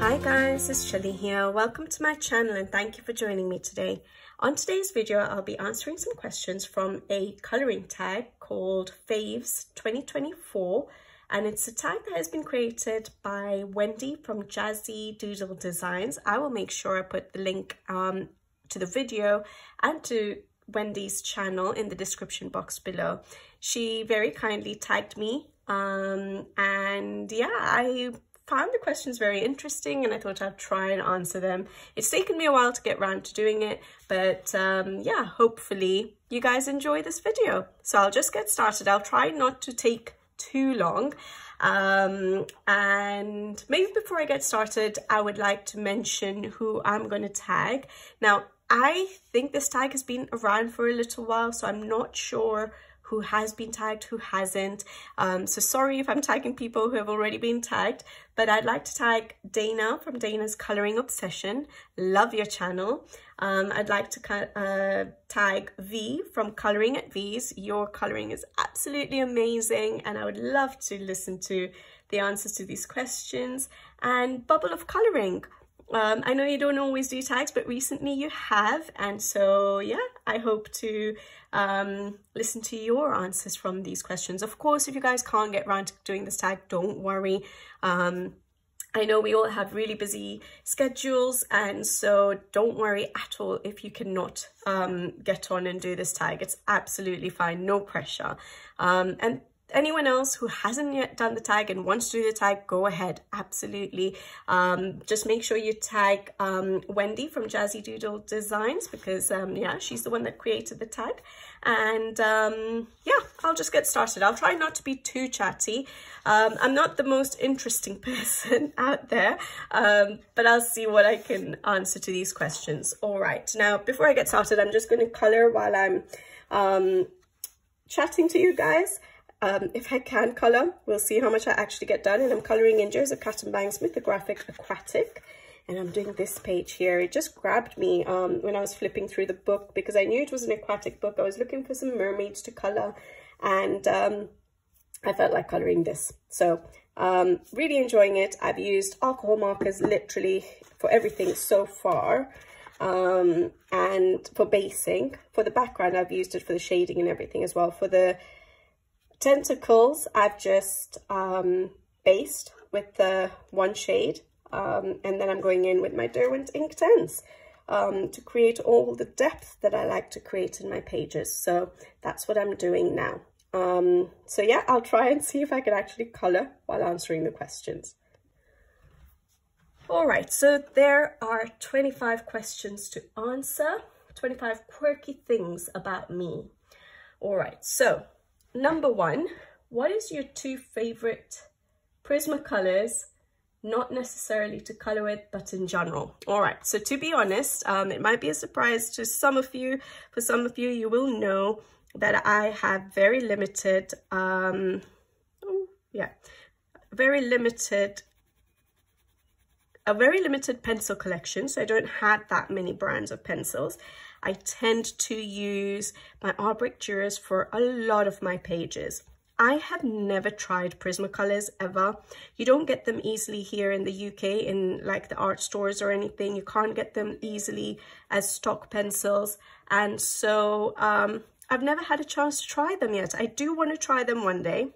Hi guys, it's Shelly here. Welcome to my channel and thank you for joining me today. On today's video, I'll be answering some questions from a colouring tag called FAVES 2024, and it's a tag that has been created by Wendy from Jazzy Doodle Designs. I will make sure I put the link to the video and to Wendy's channel in the description box below. She very kindly tagged me and yeah, I found the questions very interesting and I thought I'd try and answer them. It's taken me a while to get around to doing it, but yeah, hopefully you guys enjoy this video. So I'll just get started. I'll try not to take too long. And maybe before I get started, I would like to mention who I'm going to tag. Now, I think this tag has been around for a little while, so I'm not sure who has been tagged, who hasn't. So sorry if I'm tagging people who have already been tagged, but I'd like to tag Dana from Dana's Colouring Obsession. Love your channel. I'd like to tag V from Colouring at V's. Your colouring is absolutely amazing and I would love to listen to the answers to these questions. And Bubble of Colouring. I know you don't always do tags, but recently you have, and so yeah, I hope to listen to your answers from these questions. Of course, if you guys can't get around to doing this tag, don't worry. I know we all have really busy schedules, and so don't worry at all if you cannot get on and do this tag. It's absolutely fine, no pressure. And anyone else who hasn't yet done the tag and wants to do the tag, go ahead, absolutely. Just make sure you tag Wendy from Jazzy Doodle Designs because yeah, she's the one that created the tag. And yeah, I'll just get started. I'll try not to be too chatty. I'm not the most interesting person out there, but I'll see what I can answer to these questions. All right, now before I get started, I'm just going to colour while I'm chatting to you guys. If I can colour, we'll see how much I actually get done. And I'm colouring in Joseph Catimbang's Mythographic Aquatic. And I'm doing this page here. It just grabbed me when I was flipping through the book because I knew it was an aquatic book. I was looking for some mermaids to colour and I felt like colouring this. So really enjoying it. I've used alcohol markers literally for everything so far. And for basing. For the background, I've used it for the shading and everything as well. For the tentacles, I've just based with the one shade and then I'm going in with my Derwent Inktense to create all the depth that I like to create in my pages. So that's what I'm doing now. So yeah, I'll try and see if I can actually colour while answering the questions. All right, so there are 25 questions to answer, 25 quirky things about me. All right, so number one, what is your two favorite Prismacolors, not necessarily to color with, but in general? All right, so to be honest, it might be a surprise to some of you. For some of you, you will know that I have very limited, a very limited pencil collection. So I don't have that many brands of pencils. I tend to use my Arbrick Duras for a lot of my pages. I have never tried Prismacolors ever. You don't get them easily here in the UK in like the art stores or anything. You can't get them easily as stock pencils. And so I've never had a chance to try them yet. I do want to try them one day.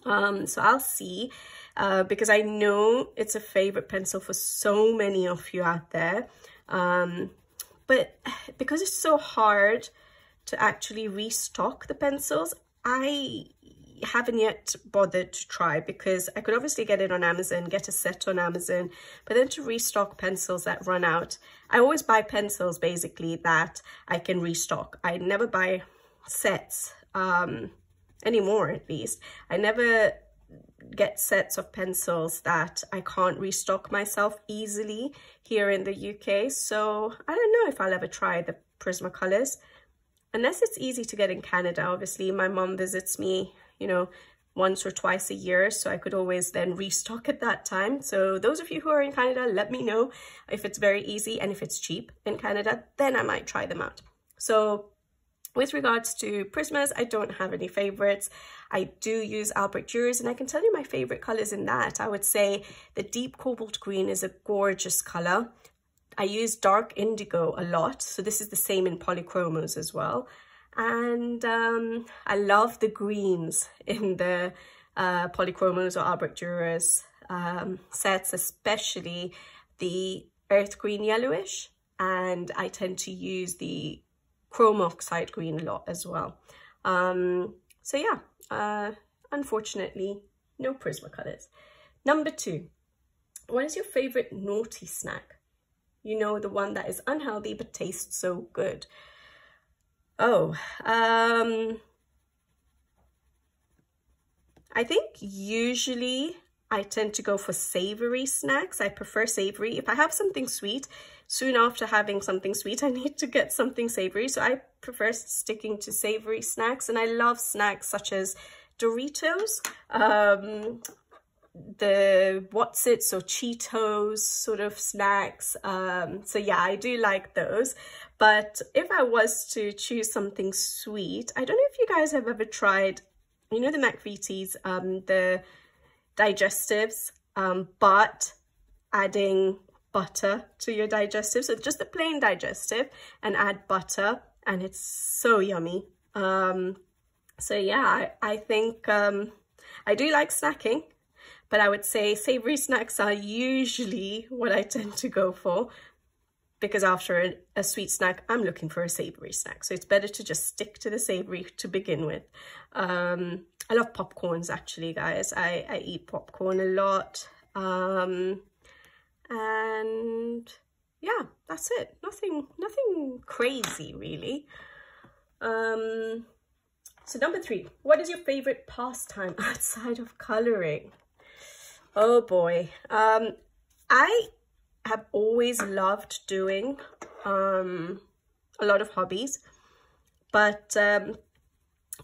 So I'll see because I know it's a favorite pencil for so many of you out there. But because it's so hard to actually restock the pencils, I haven't yet bothered to try because I could obviously get it on Amazon, get a set on Amazon, but then to restock pencils that run out, I always buy pencils basically that I can restock. I never buy sets anymore, at least. I never get sets of pencils that I can't restock myself easily here in the UK. So I don't know if I'll ever try the Prismacolors, unless it's easy to get in Canada. Obviously, my mom visits me, you know, once or twice a year, so I could always then restock at that time. So those of you who are in Canada, let me know if it's very easy and if it's cheap in Canada, then I might try them out. So With regards to Prismas, I don't have any favorites. I do use Albert Durers, and I can tell you my favorite colors in that. I would say the deep cobalt green is a gorgeous color. I use dark indigo a lot, so this is the same in polychromos as well. And I love the greens in the polychromos or Albert Durers sets, especially the earth green yellowish, and I tend to use the chrome oxide green a lot as well. So yeah, unfortunately, no Prismacolors. Number 2, what is your favorite naughty snack? You know, the one that is unhealthy but tastes so good. Oh, I think usually I tend to go for savory snacks. I prefer savory. If I have something sweet, soon after having something sweet, I need to get something savory. So I prefer sticking to savory snacks. And I love snacks such as Doritos, the What's-Its or Cheetos sort of snacks. So yeah, I do like those. But if I was to choose something sweet, I don't know if you guys have ever tried, you know, the McVitie's, the digestives, but adding butter to your digestive. So just a plain digestive and add butter, and it's so yummy. So yeah, I think I do like snacking, but I would say savory snacks are usually what I tend to go for, because after a sweet snack, I'm looking for a savory snack. So it's better to just stick to the savory to begin with. I love popcorns, actually, guys. I eat popcorn a lot. And yeah, that's it. Nothing crazy, really. So number 3, what is your favorite pastime outside of coloring? Oh boy. I have always loved doing a lot of hobbies, but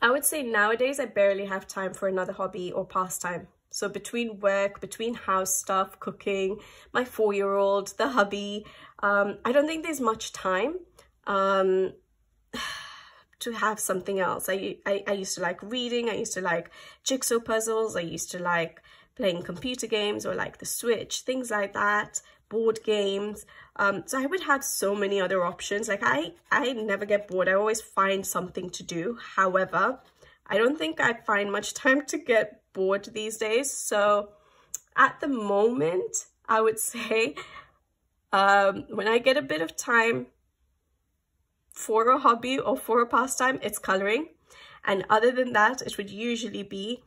I would say nowadays I barely have time for another hobby or pastime. So between work, between house stuff, cooking, my 4-year-old, the hubby, I don't think there's much time to have something else. I used to like reading, I used to like jigsaw puzzles, I used to like playing computer games or like the Switch, things like that, board games. So I would have so many other options. Like I never get bored. I always find something to do. However, I don't think I find much time to get bored these days. So at the moment, I would say when I get a bit of time for a hobby or for a pastime, it's coloring. And other than that, it would usually be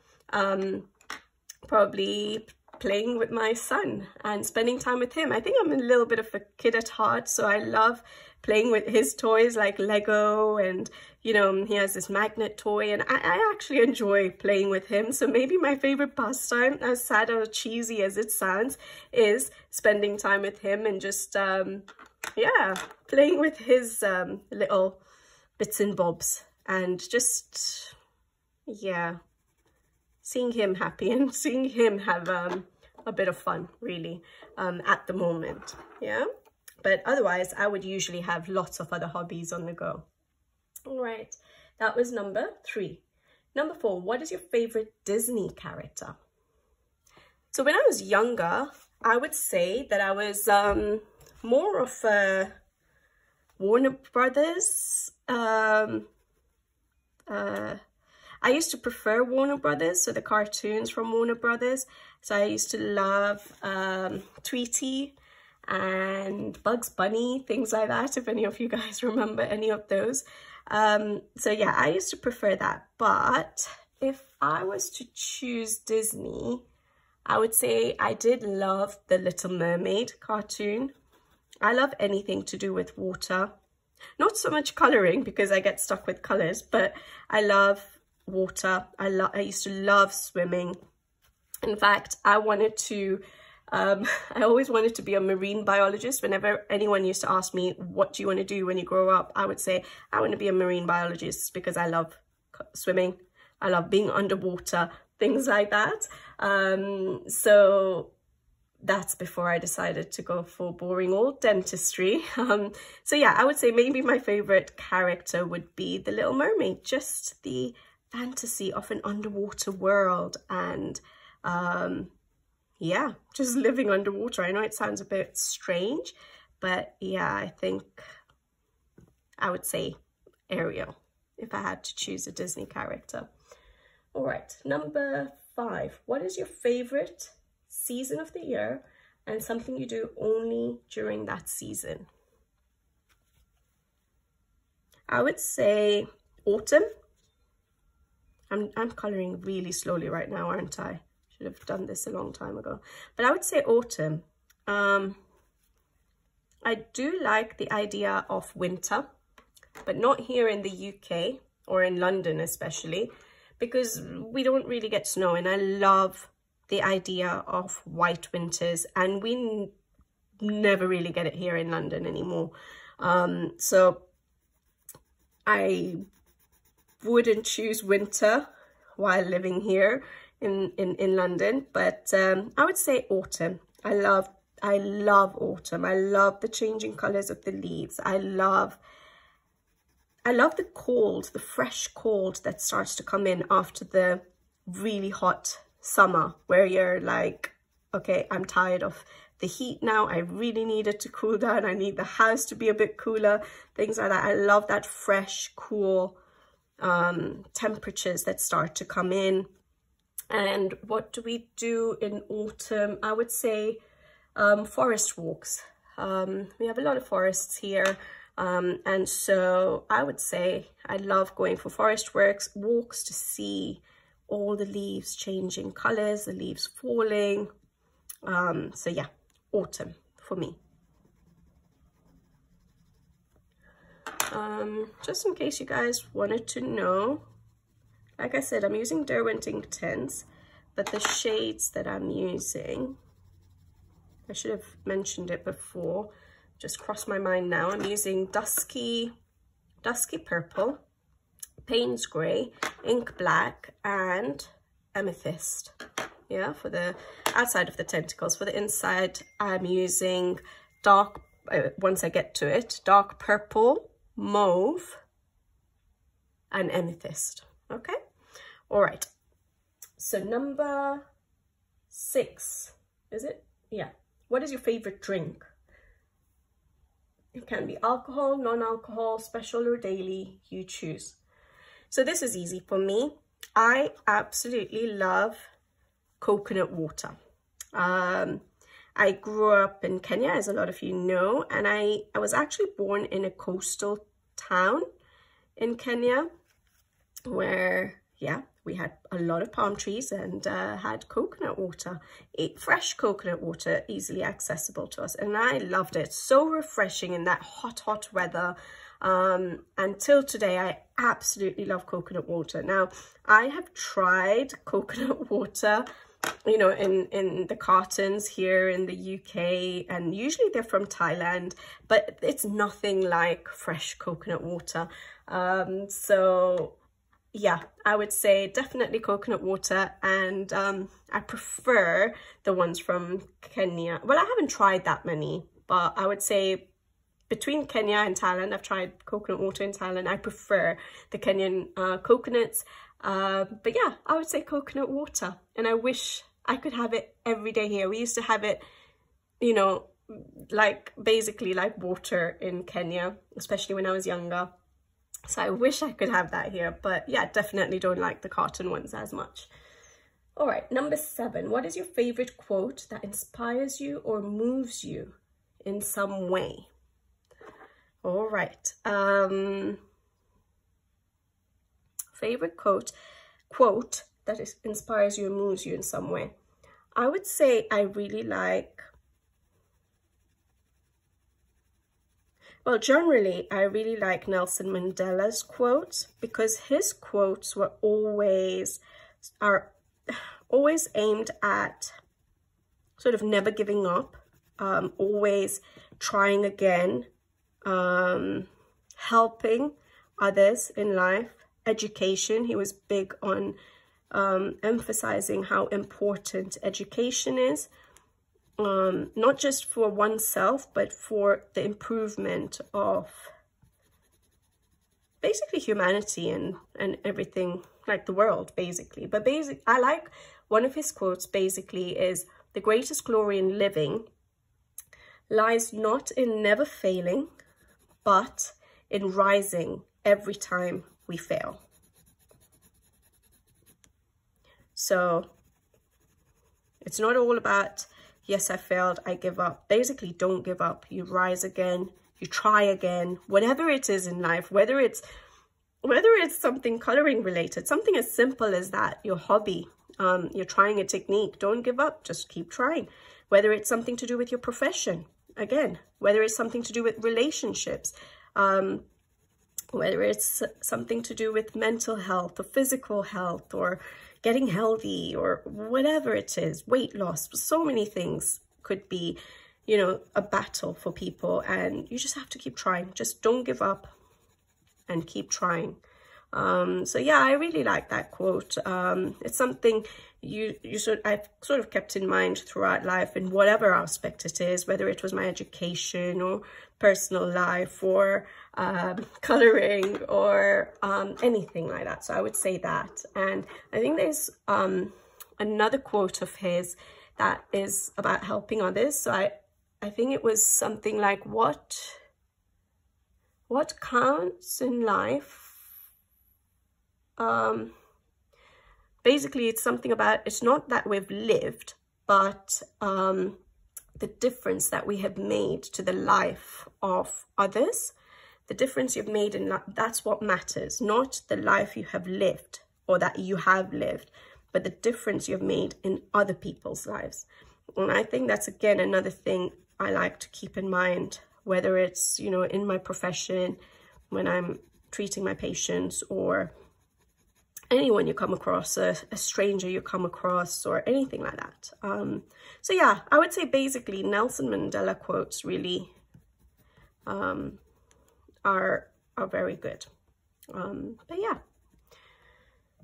probably playing with my son and spending time with him. I think I'm a little bit of a kid at heart, so I love playing with his toys like Lego, and you know, he has this magnet toy, and I actually enjoy playing with him. So maybe my favorite pastime, as sad or cheesy as it sounds, is spending time with him and just yeah, playing with his little bits and bobs, and just yeah, seeing him happy and seeing him have a bit of fun, really, at the moment. Yeah, but otherwise I would usually have lots of other hobbies on the go. All right, that was number 3. Number 4, what is your favorite Disney character? So when I was younger, I would say that I was more of a Warner Brothers. I used to prefer Warner Brothers, so the cartoons from Warner Brothers. So I used to love Tweety and Bugs Bunny, things like that, if any of you guys remember any of those. So yeah, I used to prefer that. But if I was to choose Disney, I would say I did love the Little Mermaid cartoon. I love anything to do with water. Not so much coloring, because I get stuck with colors, but I love water. I used to love swimming. In fact, I wanted to I always wanted to be a marine biologist. Whenever anyone used to ask me, what do you want to do when you grow up, I would say I want to be a marine biologist, because I love swimming, I love being underwater, things like that. So that's before I decided to go for boring old dentistry. So yeah, I would say maybe my favorite character would be the Little Mermaid, just the fantasy of an underwater world and yeah, just living underwater. I know it sounds a bit strange, but yeah, I think I would say Ariel if I had to choose a Disney character. All right, number 5. What is your favorite season of the year and something you do only during that season? I would say autumn. I'm coloring really slowly right now, aren't I? Should have done this a long time ago. But I would say autumn. I do like the idea of winter, but not here in the UK or in London especially, because we don't really get snow, and I love the idea of white winters, and we never really get it here in London anymore. So I wouldn't choose winter while living here in London, but I would say autumn. I love autumn. I love the changing colors of the leaves. I love the cold, the fresh cold that starts to come in after the really hot summer, where you're like, okay, I'm tired of the heat now. I really need it to cool down. I need the house to be a bit cooler, things like that. I love that fresh, cool temperatures that start to come in. And what do we do in autumn? I would say forest walks. We have a lot of forests here. And so I would say I love going for forest walks to see all the leaves changing colors, the leaves falling. So yeah, autumn for me. Just in case you guys wanted to know, like I said, I'm using Derwent ink tints, but the shades that I'm using, I should have mentioned it before, just crossed my mind now. I'm using Dusky Purple, Payne's Grey, Ink Black, and Amethyst. Yeah, for the outside of the tentacles. For the inside, I'm using dark, once I get to it, dark purple, mauve, and amethyst. Okay, all right. So number 6, is it? Yeah. What is your favorite drink? It can be alcohol, non-alcohol, special or daily, you choose. So this is easy for me. I absolutely love coconut water. I grew up in Kenya, as a lot of you know, and I was actually born in a coastal town in Kenya where, yeah, we had a lot of palm trees and had coconut water, fresh coconut water, easily accessible to us. And I loved it. So refreshing in that hot weather. Until today, I absolutely love coconut water. Now, I have tried coconut water, you know, in the cartons here in the UK, and usually they're from Thailand, but it's nothing like fresh coconut water. So yeah, I would say definitely coconut water, and I prefer the ones from Kenya. Well, I haven't tried that many, but I would say between Kenya and Thailand, I've tried coconut water in Thailand. I prefer the Kenyan coconuts. But yeah, I would say coconut water, and I wish I could have it every day here. We used to have it, you know, like basically like water in Kenya, especially when I was younger. So I wish I could have that here, but yeah, definitely don't like the carton ones as much. All right, number 7. What is your favorite quote that inspires you or moves you in some way? All right. Favorite quote that inspires you and moves you in some way. I would say I really like, well, generally, I really like Nelson Mandela's quotes, because his quotes are always aimed at sort of never giving up, always trying again, helping others in life. Education, he was big on emphasizing how important education is. not just for oneself, but for the improvement of basically humanity and everything, like the world, basically. But I like one of his quotes basically is, the greatest glory in living lies not in never failing, but in rising every time we fail. So it's not all about, yes, I failed, I give up. Basically, don't give up. You rise again, you try again, whatever it is in life, whether it's something coloring related, something as simple as that, your hobby, you're trying a technique, don't give up, just keep trying. Whether it's something to do with your profession, again, whether it's something to do with relationships, whether it's something to do with mental health or physical health or getting healthy or whatever it is, weight loss, so many things could be, you know, a battle for people, and you just have to keep trying. Just don't give up and keep trying. So yeah, I really like that quote. It's something I've sort of kept in mind throughout life, in whatever aspect it is, whether it was my education or personal life or coloring or anything like that. So I would say that. And I think there's another quote of his that is about helping others. So I think it was something like, what counts in life? Basically, it's something about, it's not that we've lived, but the difference that we have made to the life of others. The difference you've made in life, that's what matters, not the life you have lived or that you have lived, but the difference you've made in other people's lives. And I think that's, again, another thing I like to keep in mind, whether it's, you know, in my profession, when I'm treating my patients, or anyone you come across, a stranger you come across, or anything like that. So yeah, I would say basically Nelson Mandela quotes really are very good. But yeah,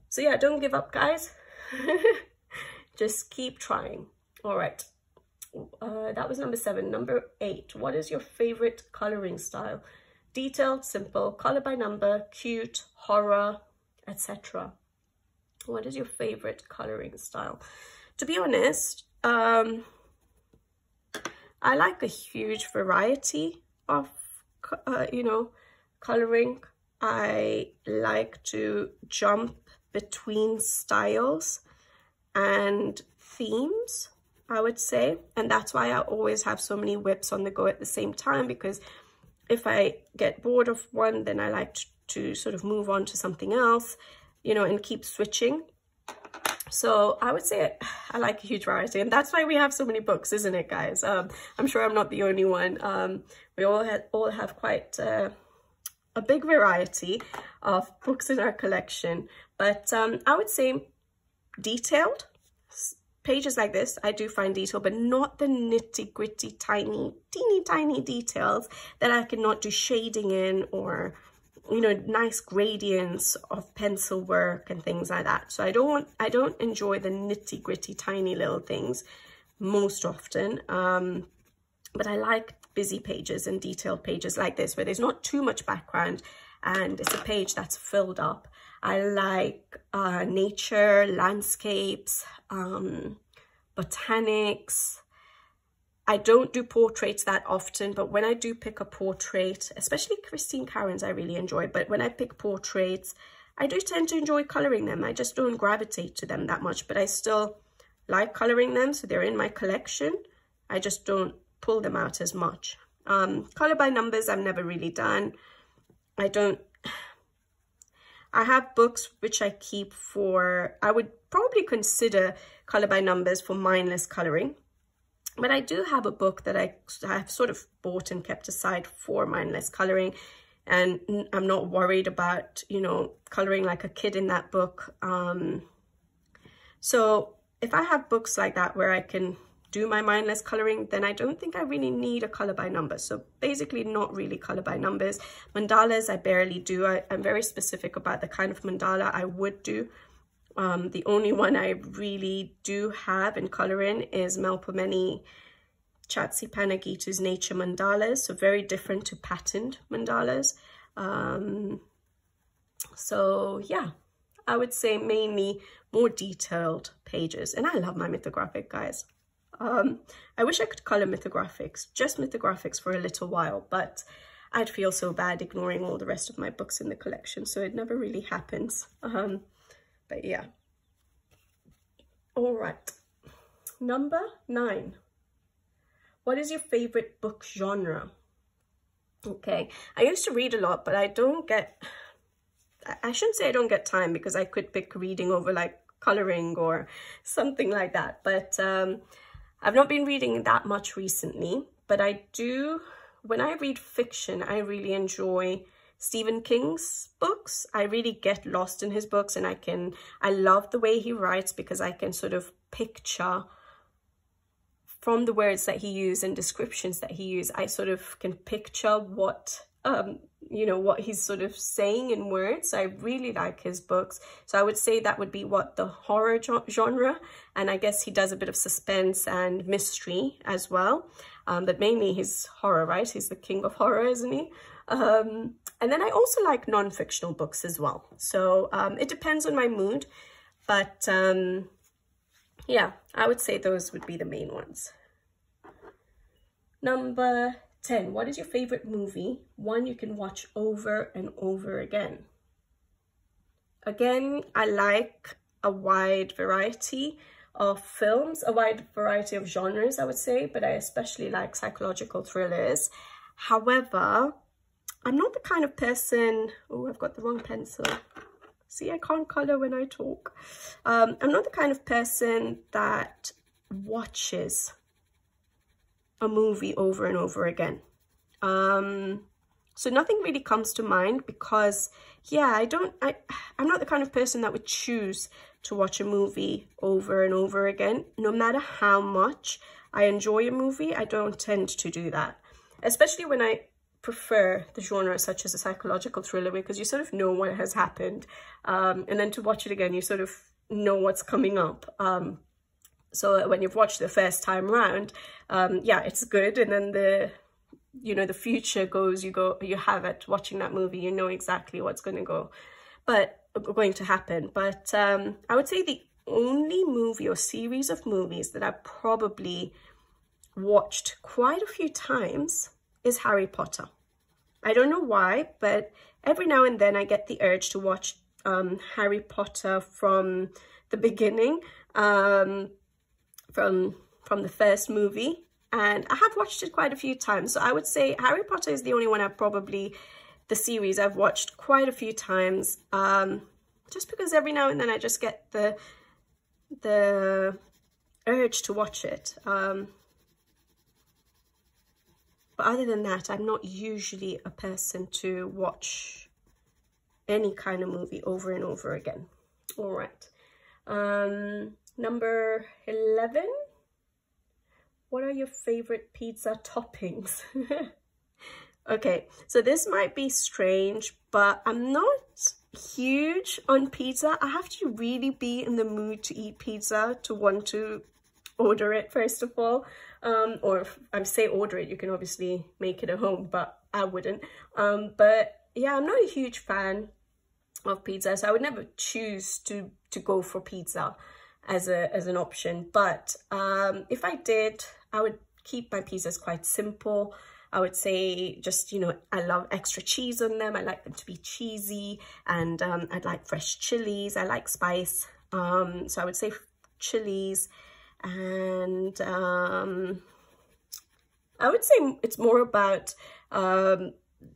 so yeah, don't give up, guys. Just keep trying. All right, that was number 7. Number 8, what is your favorite coloring style? Detailed, simple, color by number, cute, horror, etc. What is your favorite coloring style? To be honest, I like a huge variety of you know, coloring. I like to jump between styles and themes, I would say, and that's why I always have so many whips on the go at the same time, because if I get bored of one, then I like to sort of move on to something else, you know, and keep switching. So I would say I like a huge variety, and that's why we have so many books, isn't it, guys? I'm sure I'm not the only one. We all have quite a big variety of books in our collection, but I would say detailed pages like this. I do find detail, but not the nitty gritty, teeny tiny details that I cannot do shading in, or, you know, nice gradients of pencil work and things like that. So I don't enjoy the nitty gritty tiny little things most often, but I like busy pages and detailed pages like this, where there's not too much background and it's a page that's filled up. I like nature, landscapes, botanics. I don't do portraits that often, but when I do pick a portrait, especially Christine Karen's, I really enjoy. But when I pick portraits, I do tend to enjoy coloring them. I just don't gravitate to them that much, but I still like coloring them, so they're in my collection. I just don't pull them out as much. Color by numbers, I've never really done. I have books which I keep for, I would probably consider color by numbers for mindless coloring. But I do have a book that I have sort of bought and kept aside for mindless coloring. And I'm not worried about, you know, coloring like a kid in that book. So if I have books like that where I can do my mindless coloring, then I don't think I really need a color by number. So basically not really color by numbers. Mandalas I barely do. I'm very specific about the kind of mandala I would do. The only one I really do have in coloring is Melpomene Chatsi Panagitu's nature mandalas, so very different to patterned mandalas. So yeah, I would say mainly more detailed pages. And I love my Mythographic, guys. I wish I could color Mythographics, just Mythographics for a little while, but I'd feel so bad ignoring all the rest of my books in the collection, so it never really happens. But yeah. All right. Number 9. What is your favorite book genre? Okay, I used to read a lot, but I shouldn't say I don't get time, because I could pick reading over like coloring or something like that. But I've not been reading that much recently, but I do, when I read fiction, I really enjoy Stephen King's books. I really get lost in his books, and I love the way he writes, because I can sort of picture from the words that he used and descriptions that he used. I sort of can picture what, you know, what he's sort of saying in words. I really like his books. So I would say that would be the horror genre. And I guess he does a bit of suspense and mystery as well. But mainly he's horror, right? He's the king of horror, isn't he? And then I also like non-fictional books as well. So it depends on my mood. But yeah, I would say those would be the main ones. Number 10. What is your favorite movie? One you can watch over and over again. Again, I like a wide variety of films, a wide variety of genres, I would say, but I especially like psychological thrillers. However, I'm not the kind of person... Oh, I've got the wrong pencil. See, I can't color when I talk. I'm not the kind of person that watches a movie over and over again. So nothing really comes to mind, because yeah, I'm not the kind of person that would choose to watch a movie over and over again. No matter how much I enjoy a movie, I don't tend to do that, especially when I prefer the genre such as a psychological thriller, because you sort of know what has happened, and then to watch it again, you sort of know what's coming up. So when you've watched the first time round, yeah, it's good, and then the future goes, you have it watching that movie, you know exactly what's going to happen. But I would say the only movie or series of movies that I probably watched quite a few times is Harry Potter. I don't know why, but every now and then I get the urge to watch Harry Potter from the beginning, from the first movie, and I have watched it quite a few times. So I would say Harry Potter is the only one the series I've watched quite a few times, just because every now and then I just get the urge to watch it. But other than that, I'm not usually a person to watch any kind of movie over and over again. All right. Number 11. What are your favorite pizza toppings? Okay, so this might be strange, but I'm not huge on pizza. I have to really be in the mood to eat pizza to want to order it, first of all. Or if I say order it, you can obviously make it at home, but I wouldn't. But yeah, I'm not a huge fan of pizza, so I would never choose to go for pizza as an option. But if I did, I would keep my pizzas quite simple. I would say just, I love extra cheese on them. I like them to be cheesy, and I'd like fresh chilies. I like spice. So I would say chilies, and I would say it's more about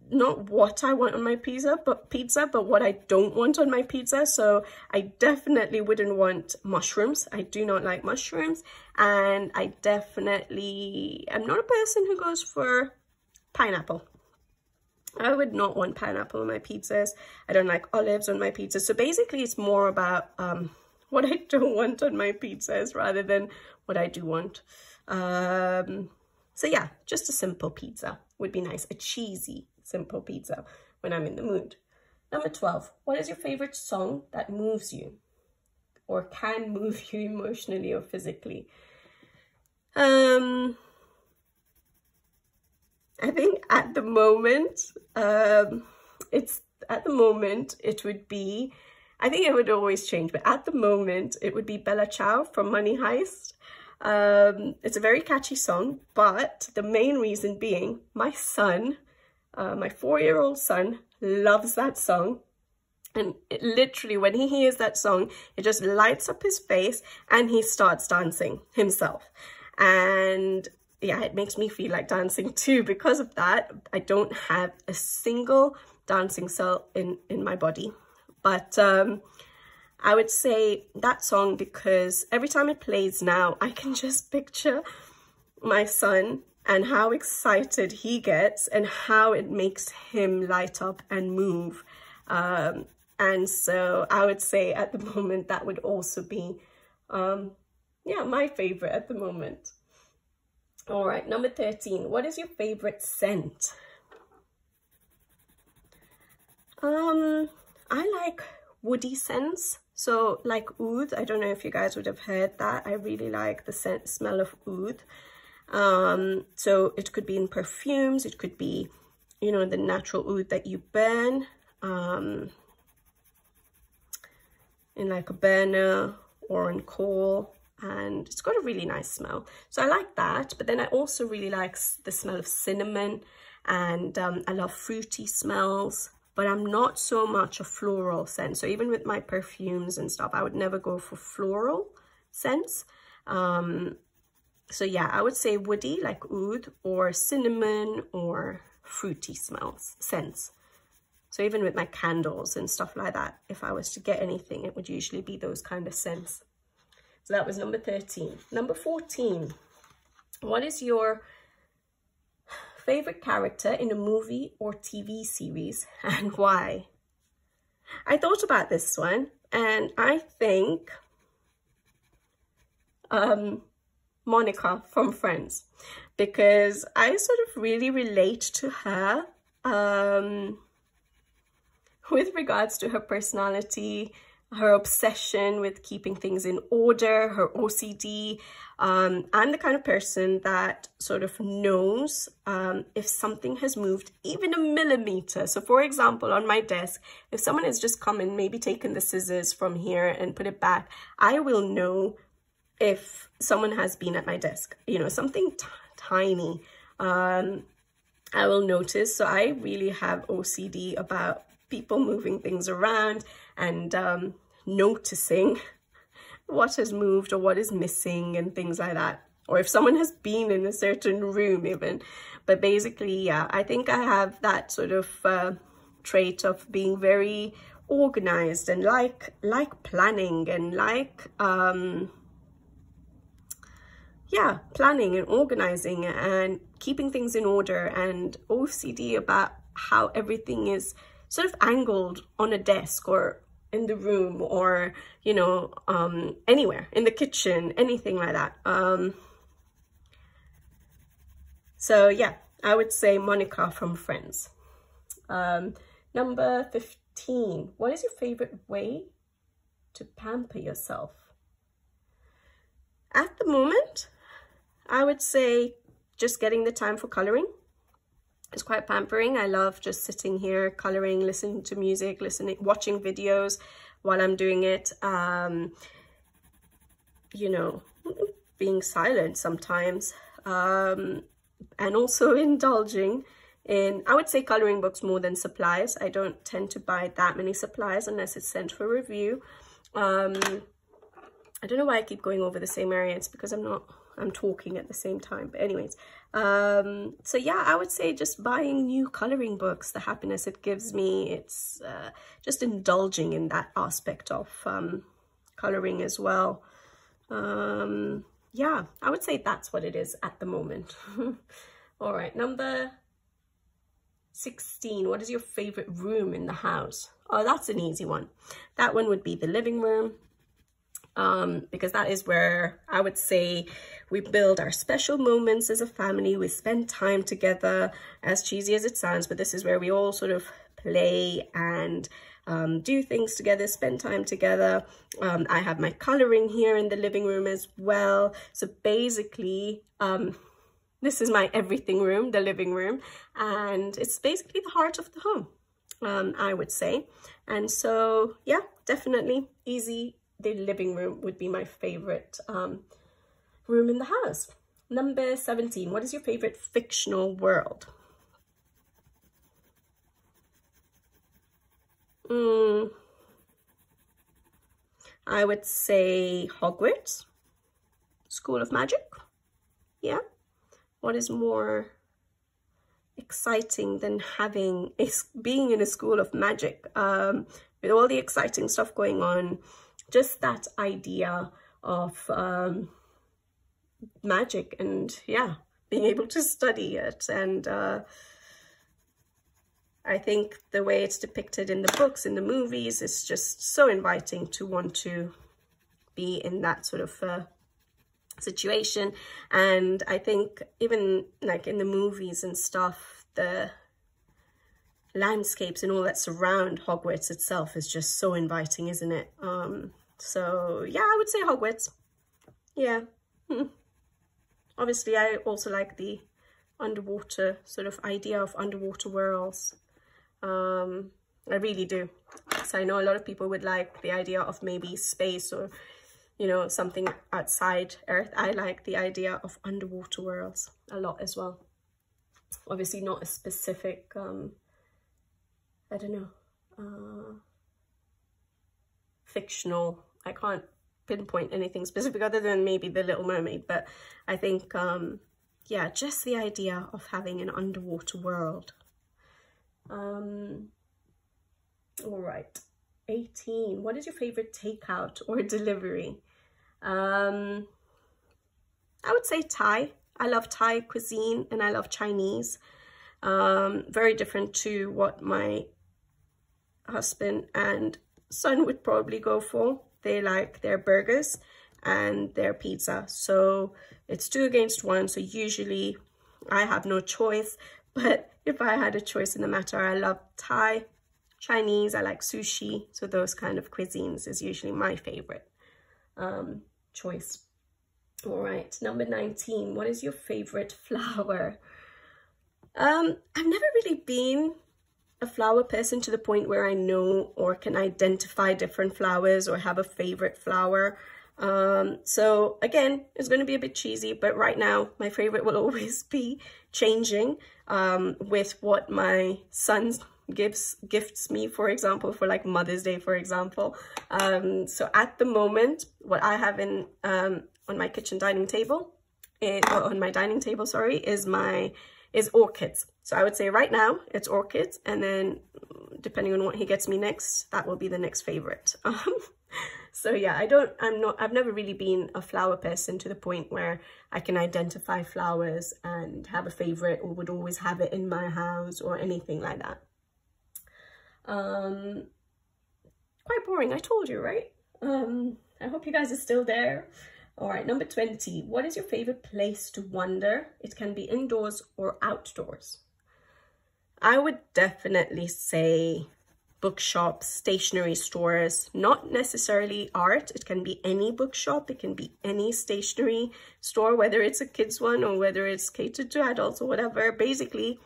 not what I want on my pizza, but what I don't want on my pizza. So I definitely wouldn't want mushrooms. I do not like mushrooms, and I definitely am not a person who goes for pineapple. I would not want pineapple on my pizzas. I don't like olives on my pizzas. So basically it's more about what I don't want on my pizzas rather than what I do want. So yeah, just a simple pizza would be nice. A cheesy, simple pizza when I'm in the mood. Number 12, what is your favorite song that moves you or can move you emotionally or physically? I think at the moment, it would be, I think it would always change, but at the moment it would be Bella Ciao from Money Heist. It's a very catchy song, but the main reason being my son, my 4-year-old son, loves that song. And it literally, when he hears that song, it just lights up his face and he starts dancing himself. And yeah, it makes me feel like dancing too. Because of that, I don't have a single dancing cell in my body. But I would say that song, because every time it plays now, I can just picture my son and how excited he gets and how it makes him light up and move. And so I would say at the moment that would also be, yeah, my favorite at the moment. All right, number 13. What is your favorite scent? I like woody scents. So like oud. I don't know if you guys would have heard that. I really like the smell of oud. So it could be in perfumes. It could be, you know, the natural oud that you burn. In like a burner or on coal, and it's got a really nice smell, so I like that. But then I also really like the smell of cinnamon, and I love fruity smells, but I'm not so much a floral scent. So even with my perfumes and stuff, I would never go for floral scents. So yeah, I would say woody, like oud, or cinnamon, or fruity scents. So even with my candles and stuff like that, if I was to get anything, it would usually be those kind of scents. So that was number 13. Number 14. What is your favorite character in a movie or TV series and why? I thought about this one, and I think Monica from Friends, because I sort of really relate to her. With regards to her personality, her obsession with keeping things in order, her OCD. I'm the kind of person that sort of knows if something has moved even a millimeter. So for example, on my desk, if someone has just come and maybe taken the scissors from here and put it back, I will know if someone has been at my desk, you know, something tiny. I will notice. So I really have OCD about people moving things around and noticing what has moved or what is missing and things like that, or if someone has been in a certain room even. But basically, yeah, I think I have that sort of trait of being very organized and like planning and like yeah, planning and organizing and keeping things in order, and OCD about how everything is sort of angled on a desk or in the room, or, you know, anywhere, in the kitchen, anything like that. So yeah, I would say Monica from Friends. Number 15. What is your favorite way to pamper yourself? At the moment, I would say just getting the time for coloring. It's quite pampering. I love just sitting here coloring, listening to music, watching videos while I'm doing it. You know, being silent sometimes, and also indulging in, I would say, coloring books more than supplies. I don't tend to buy that many supplies unless it's sent for review. I don't know why I keep going over the same area. It's because I'm talking at the same time. But anyways, so yeah, I would say just buying new coloring books, the happiness it gives me, it's just indulging in that aspect of coloring as well. Yeah, I would say that's what it is at the moment. All right, number 16. What is your favorite room in the house? Oh, that's an easy one. That one would be the living room. Because that is where I would say we build our special moments as a family. We spend time together, as cheesy as it sounds, but this is where we all sort of play and do things together, spend time together. I have my coloring here in the living room as well. So basically, this is my everything room, the living room, and it's basically the heart of the home, I would say. And so yeah, definitely easy, the living room would be my favorite room in the house. Number 17, what is your favorite fictional world? I would say Hogwarts, School of Magic. Yeah. What is more exciting than being in a school of magic, with all the exciting stuff going on, just that idea of magic, and yeah, being able to study it. And I think the way it's depicted in the books, in the movies, is just so inviting to want to be in that sort of situation. And I think even like in the movies and stuff, the landscapes and all that surround Hogwarts itself is just so inviting, isn't it? So yeah, I would say Hogwarts. Yeah. Obviously I also like the underwater sort of idea of underwater worlds. I really do. So I know a lot of people would like the idea of maybe space, or you know, something outside Earth. I like the idea of underwater worlds a lot as well. Obviously not a specific, I don't know, fictional, I can't pinpoint anything specific other than maybe The Little Mermaid, but I think, yeah, just the idea of having an underwater world. All right, 18, what is your favorite takeout or delivery? I would say Thai. I love Thai cuisine and I love Chinese. Very different to what my husband and son would probably go for. They like their burgers and their pizza. So it's 2 against 1. So usually I have no choice. But if I had a choice in the matter, I love Thai, Chinese, I like sushi. So those kind of cuisines is usually my favorite choice. All right, number 19, what is your favorite flower? I've never really been a flower person to the point where I know or can identify different flowers or have a favorite flower. So again, it's going to be a bit cheesy, but right now my favorite will always be changing with what my son gifts me, for example, for like Mother's Day, for example. So at the moment, what I have in on my kitchen dining table, on my dining table, sorry, is orchids. So I would say right now it's orchids, and then depending on what he gets me next, that will be the next favorite. So yeah, I've never really been a flower person to the point where I can identify flowers and have a favorite or would always have it in my house or anything like that. Quite boring, I told you, right? I hope you guys are still there. All right, number 20, what is your favorite place to wander? It can be indoors or outdoors. I would definitely say bookshops, stationery stores, not necessarily art. It can be any bookshop, it can be any stationery store, whether it's a kid's one or whether it's catered to adults or whatever. Basically,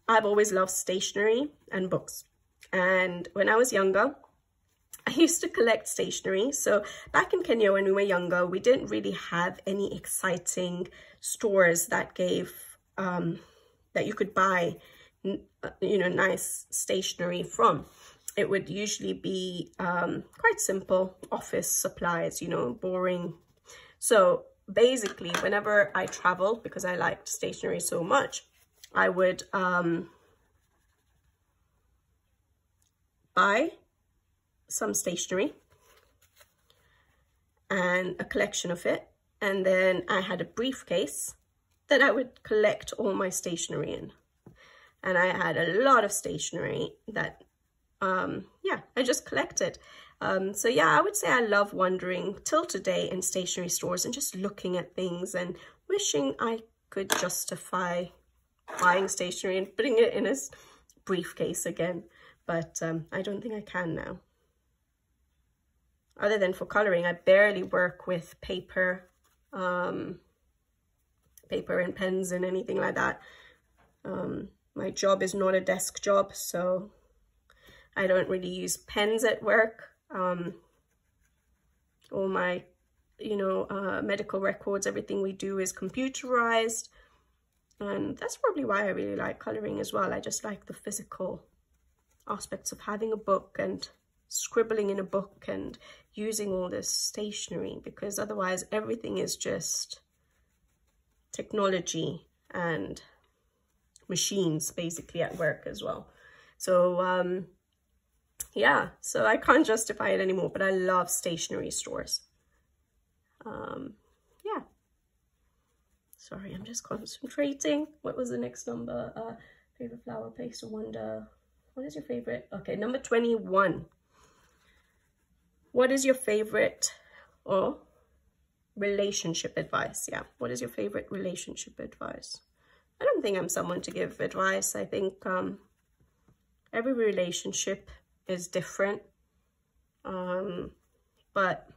I've always loved stationery and books. And when I was younger, I used to collect stationery. So back in Kenya when we were younger, we didn't really have any exciting stores that gave, that you could buy, you know, nice stationery from. It would usually be quite simple office supplies, you know, boring. So basically, whenever I traveled, because I liked stationery so much, I would buy some stationery and a collection of it. And then I had a briefcase that I would collect all my stationery in. And I had a lot of stationery that, yeah, I just collected. So yeah, I would say I love wandering till today in stationery stores and just looking at things and wishing I could justify buying stationery and putting it in a briefcase again. But I don't think I can now. Other than for coloring, I barely work with paper paper and pens and anything like that. My job is not a desk job, so I don't really use pens at work. All my, you know, medical records, everything we do is computerized. And that's probably why I really like coloring as well. I just like the physical aspects of having a book and scribbling in a book and using all this stationery, because otherwise everything is just technology and machines basically at work as well. So yeah, so I can't justify it anymore, but I love stationery stores. Yeah, sorry, I'm just concentrating. What was the next number? Favorite flower, place of wonder. What is your favorite? Okay, number 21. What is your favorite relationship advice? Yeah, what is your favorite relationship advice? I don't think I'm someone to give advice. I think every relationship is different. But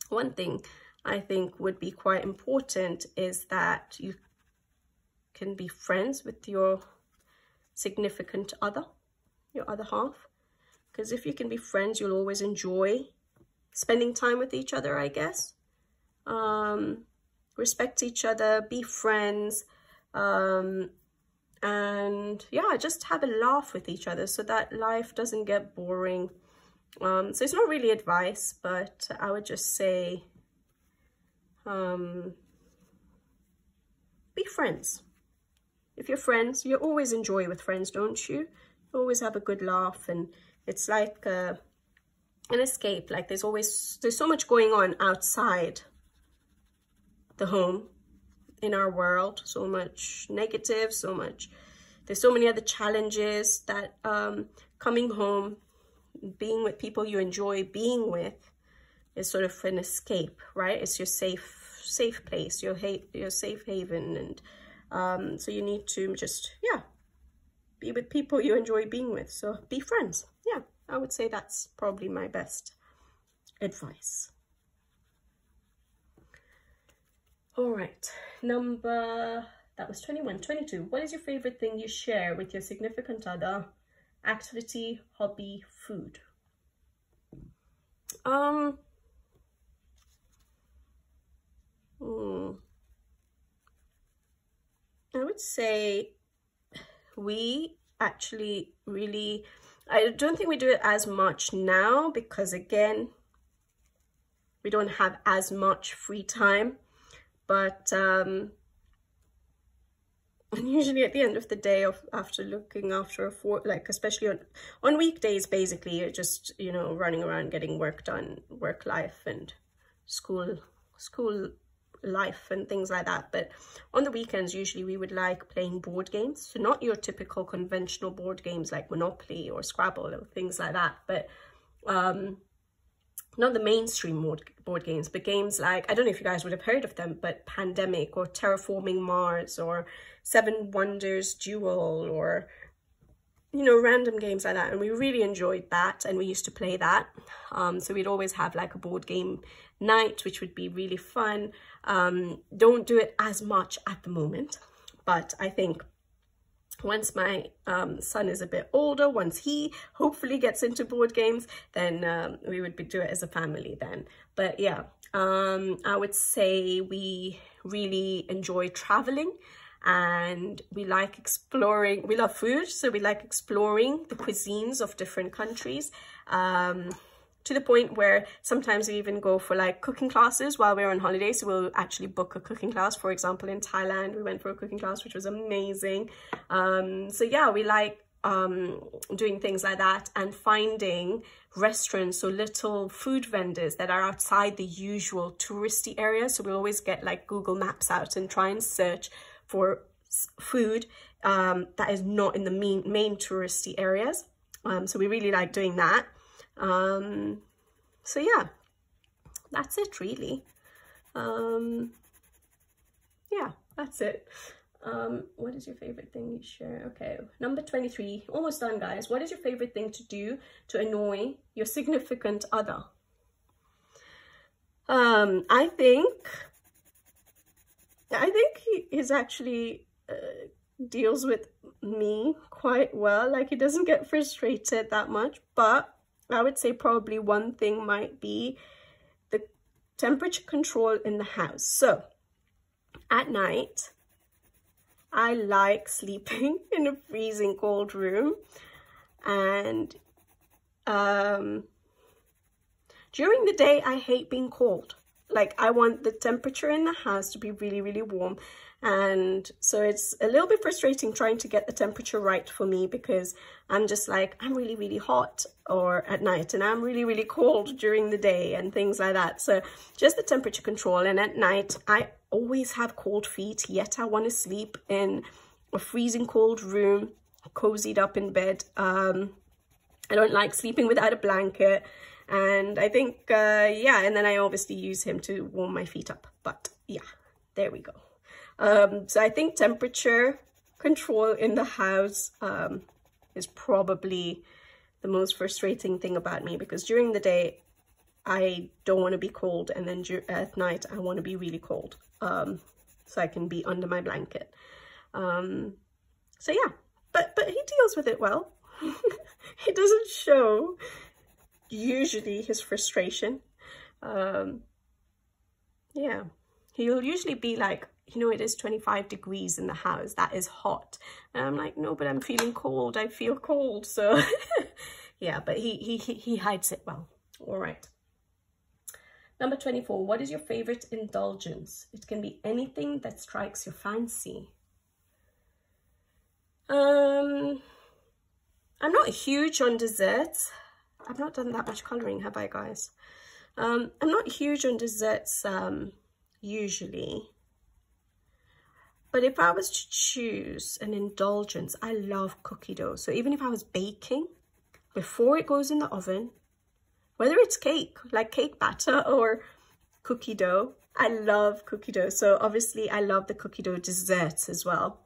one thing I think would be quite important is that you can be friends with your significant other, your other half. Because if you can be friends, you'll always enjoy spending time with each other, I guess. Respect each other, be friends, and yeah, just have a laugh with each other so that life doesn't get boring. So it's not really advice, but I would just say, be friends. If you're friends, you always enjoy with friends, don't you? You always have a good laugh, and it's like an escape. Like there's so much going on outside the home in our world, so much negative, there's so many other challenges that coming home, being with people you enjoy being with is sort of an escape, right? It's your safe place, your safe haven. And so you need to just, yeah, be with people you enjoy being with. So be friends. Yeah, I would say that's probably my best advice. All right, that was 21. 22. What is your favorite thing you share with your significant other? Activity, hobby, food. I would say we actually really, I don't think we do it as much now because again, we don't have as much free time. But and usually at the end of the day, after looking after especially on weekdays, basically you're just, you know, running around getting work done, work life and school life and things like that. But on the weekends, usually we would like playing board games. So not your typical conventional board games like Monopoly or Scrabble or things like that, but not the mainstream board games, but games like, I don't know if you guys would have heard of them, but Pandemic or Terraforming Mars or Seven Wonders Duel, or, you know, random games like that. And we really enjoyed that, and we used to play that. So we'd always have like a board game night, which would be really fun. Don't do it as much at the moment, but I think once my son is a bit older, once he hopefully gets into board games, then we would do it as a family then. But yeah, I would say we really enjoy traveling, and we like exploring. We love food, so we like exploring the cuisines of different countries, to the point where sometimes we even go for like cooking classes while we're on holiday. So we'll actually book a cooking class. For example, in Thailand, we went for a cooking class, which was amazing. So yeah, we like doing things like that and finding restaurants or little food vendors that are outside the usual touristy areas. So we'll always get like Google Maps out and try and search for food that is not in the main touristy areas. So we really like doing that. So yeah, that's it really. Yeah, that's it. What is your favorite thing you share? Okay, number 23, almost done, guys. What is your favorite thing to do to annoy your significant other? I think he is actually deals with me quite well. Like, he doesn't get frustrated that much, but I would say probably one thing might be the temperature control in the house. So at night, I like sleeping in a freezing cold room, and during the day, I hate being cold. Like, I want the temperature in the house to be really, really warm. And so it's a little bit frustrating trying to get the temperature right for me, because I'm just like, I'm really, really hot or at night, and I'm really, really cold during the day and things like that. So just the temperature control. And at night, I always have cold feet, yet I want to sleep in a freezing cold room, cozied up in bed. I don't like sleeping without a blanket. And I think, yeah, and then I obviously use him to warm my feet up. But yeah, there we go. So I think temperature control in the house is probably the most frustrating thing about me, because during the day, I don't want to be cold. And then at night, I want to be really cold, so I can be under my blanket. So yeah, but he deals with it well. He doesn't show usually his frustration. Yeah, he'll usually be like, you know, it is 25 degrees in the house, that is hot. And I'm like, no, but I'm feeling cold, I feel cold. So yeah, but he hides it well. All right. Number 24, what is your favorite indulgence? It can be anything that strikes your fancy. I'm not huge on desserts. I've not done that much colouring, have I, guys? I'm not huge on desserts usually. But if I was to choose an indulgence, I love cookie dough. So even if I was baking, before it goes in the oven, whether it's cake, like cake batter, or cookie dough, I love cookie dough. So obviously I love the cookie dough desserts as well.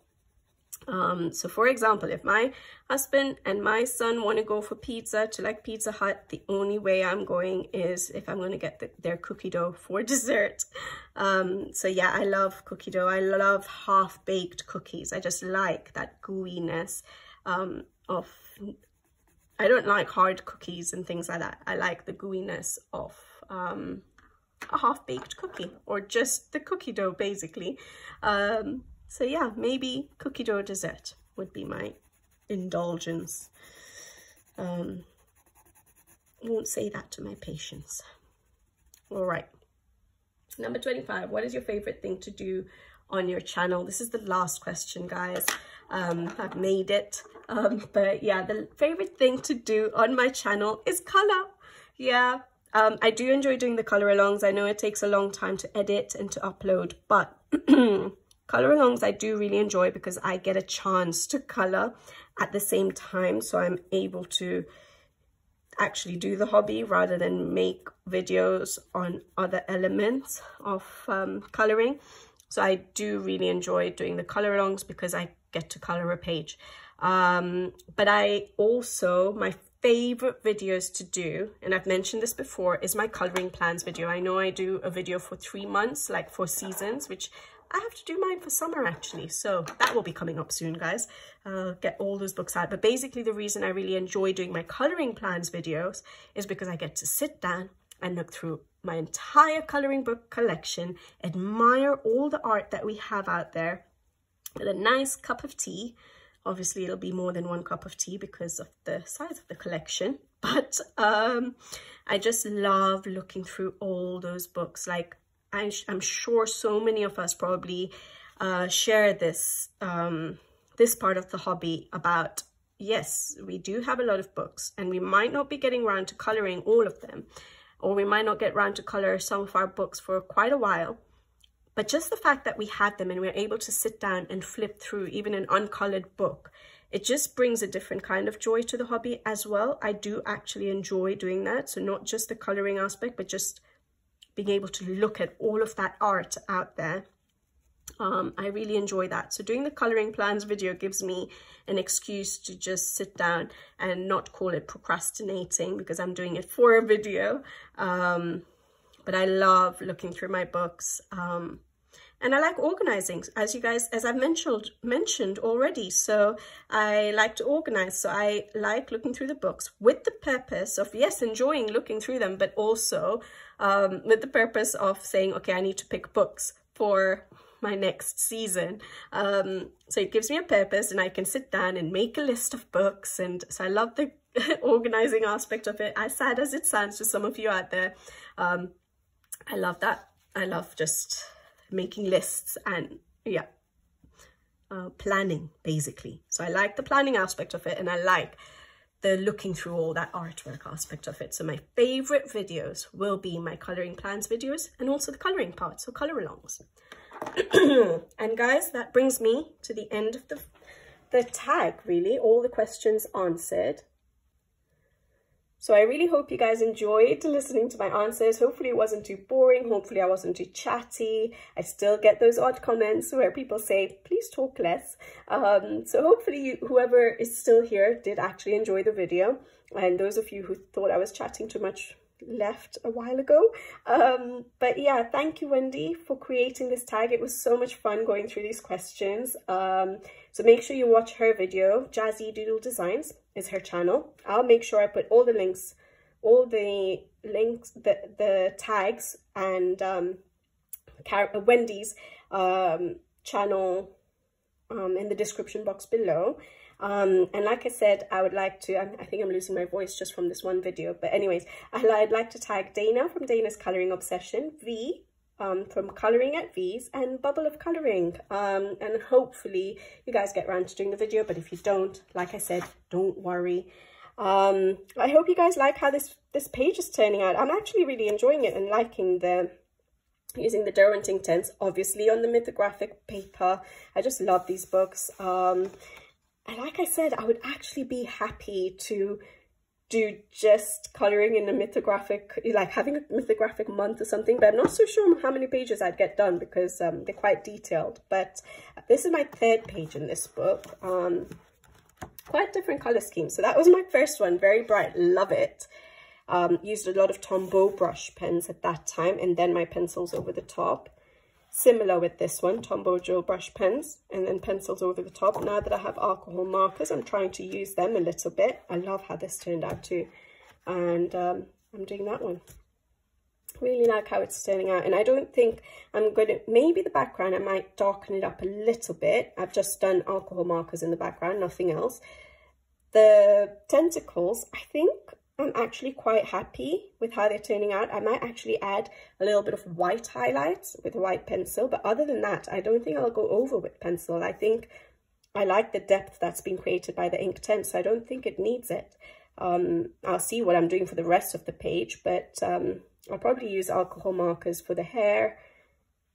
So for example, if my husband and my son want to go for pizza to like Pizza Hut, the only way I'm going is if I'm going to get their cookie dough for dessert. So yeah, I love cookie dough. I love half-baked cookies. I just like that gooiness I don't like hard cookies and things like that. I like the gooiness of a half-baked cookie, or just the cookie dough basically. So yeah, maybe cookie dough dessert would be my indulgence. Won't say that to my patients. All right. Number 25, what is your favorite thing to do on your channel? This is the last question, guys. I've made it. But yeah, the favorite thing to do on my channel is color. Yeah, I do enjoy doing the color alongs. I know it takes a long time to edit and to upload, but color alongs I do really enjoy, because I get a chance to color at the same time. So I'm able to actually do the hobby rather than make videos on other elements of coloring. So I do really enjoy doing the color alongs because I get to color a page. But I also, my favorite videos to do, and I've mentioned this before, is my coloring plans video. I know I do a video for 3 months, like 4 seasons, which I have to do mine for summer actually. So that will be coming up soon, guys. Get all those books out. But basically the reason I really enjoy doing my coloring plans videos is because I get to sit down and look through my entire coloring book collection, admire all the art that we have out there with a nice cup of tea. Obviously it'll be more than 1 cup of tea because of the size of the collection, but I just love looking through all those books. Like I'm sure so many of us probably share this this part of the hobby about, yes, we do have a lot of books and we might not be getting around to coloring all of them, or we might not get around to color some of our books for quite a while. But just the fact that we have them and we're able to sit down and flip through even an uncolored book, it just brings a different kind of joy to the hobby as well. I do actually enjoy doing that. So not just the coloring aspect, but just being able to look at all of that art out there. I really enjoy that. So doing the coloring plans video gives me an excuse to just sit down and not call it procrastinating, because I'm doing it for a video. But I love looking through my books. And I like organizing, as I've mentioned already. So I like to organize. So I like looking through the books with the purpose of, yes, enjoying looking through them, but also with the purpose of saying, okay, I need to pick books for my next season. So it gives me a purpose, and I can sit down and make a list of books. And so I love the organizing aspect of it, as sad as it sounds to some of you out there. I love that. I love just making lists and planning, basically. So I like the planning aspect of it, and I like the looking through all that artwork aspect of it. So my favorite videos will be my coloring plans videos, and also the coloring part, so color alongs. And guys, that brings me to the end of the tag, really, all the questions answered. So I really hope you guys enjoyed listening to my answers. Hopefully it wasn't too boring. Hopefully I wasn't too chatty. I still get those odd comments where people say, please talk less. So hopefully whoever is still here did actually enjoy the video. And those of you who thought I was chatting too much left a while ago. But yeah, thank you, Wendy, for creating this tag. It was so much fun going through these questions. So make sure you watch her video. Jazzy Doodle Designs is her channel. I'll make sure I put all the links, the tags, and Wendy's channel in the description box below. And like I said, I would like to, I think I'm losing my voice just from this one video, but anyways, I'd like to tag Dana from Dana's Colouring Obsession, V from Colouring at V's, and Bubble of Colouring. And hopefully you guys get around to doing the video, but if you don't, like I said, don't worry. I hope you guys like how this page is turning out. I'm actually really enjoying it and liking using the Derwent ink tints, obviously on the Mythographic paper. I just love these books. And like I said, I would actually be happy to do just colouring in a Mythographic, like having a Mythographic month or something, but I'm not so sure how many pages I'd get done because they're quite detailed. But this is my third page in this book. Quite different colour scheme. So that was my first one, very bright, love it. Used a lot of Tombow brush pens at that time, and then my pencils over the top. Similar with this one, Tombow gel brush pens, and then pencils over the top. Now that I have alcohol markers, I'm trying to use them a little bit. I love how this turned out too. And I'm doing that one. Really like how it's turning out. And I don't think I'm going to, maybe the background, I might darken it up a little bit. I've just done alcohol markers in the background, nothing else. The tentacles, I think I'm actually quite happy with how they're turning out. I might actually add a little bit of white highlights with a white pencil, but other than that, I don't think I'll go over with pencil. I think I like the depth that's been created by the ink tint, so I don't think it needs it. I'll see what I'm doing for the rest of the page, but I'll probably use alcohol markers for the hair.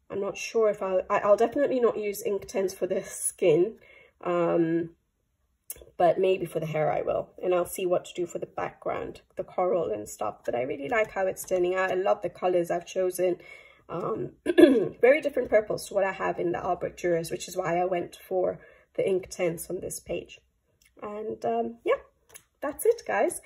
I'm not sure if I'll definitely not use ink tints for the skin. But maybe for the hair I will, and I'll see what to do for the background, the coral and stuff. But I really like how it's turning out. I love the colors I've chosen. Very different purples to what I have in the Albrecht Dürers, which is why I went for the ink tints on this page. And yeah, that's it, guys.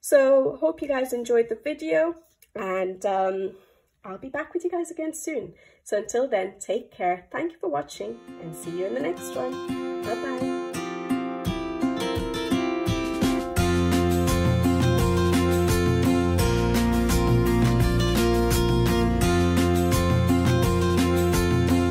So hope you guys enjoyed the video, and I'll be back with you guys again soon. So until then, take care. Thank you for watching, and see you in the next one. Bye bye.